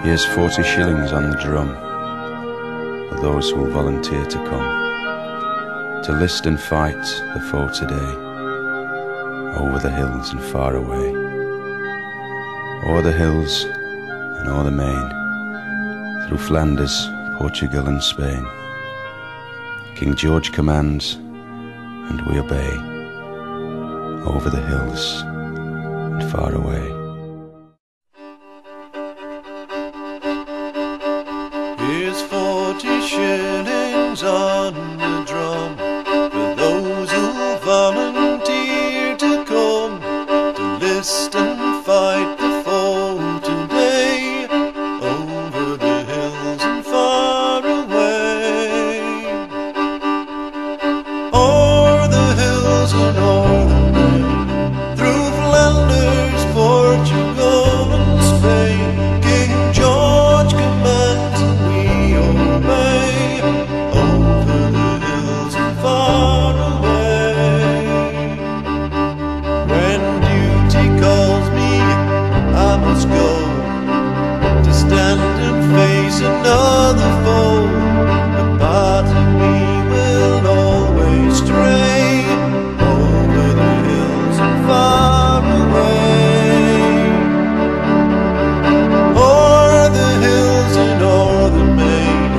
Here's 40 shillings on the drum for those who volunteer to come, to list and fight the foe today, over the hills and far away, o'er the hills and o'er the main, through Flanders, Portugal and Spain. King George commands and we obey, over the hills and far away. Here's 40 shillings on the drum for those who volunteer to come, to list and fight the foe today, over the hills and far away. O'er the hills and o'er the main, through Flanders, Portugal and Spain, King George commands and we obey, over the hills and far away. When duty calls me, I must go, to stand and face another foe. A part of me will always stray, over the hills and far away. O'er the hills and o'er the main,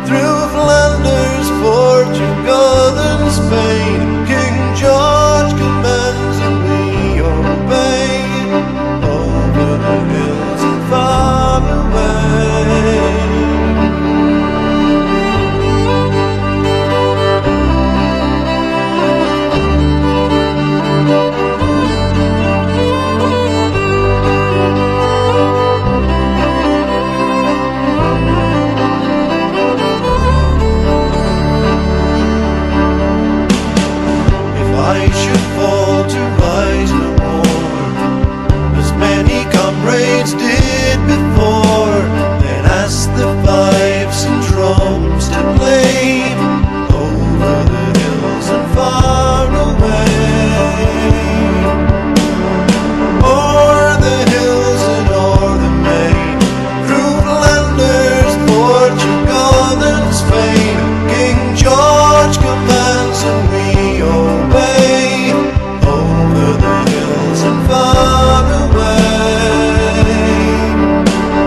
through Flanders, Portugal and Spain, King George commands and we obey, over the hills and far away. If I should fall to rise no more, as many comrades did before, then ask the fifes and drums to play, over the hills and far away. O'er the hills and o'er the main, through Flanders, Portugal and Spain, King George commands and we obey, over the hills and far away.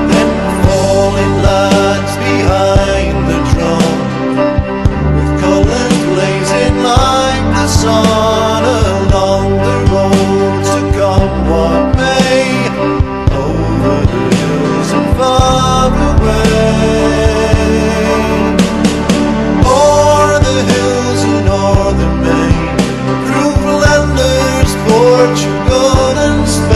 Then falling lads behind the drum, with colours blazing like the sun, along the roads to come what may, over the hills and far away. O'er the hills and o'er the main, through Flanders, Portugal and Spain,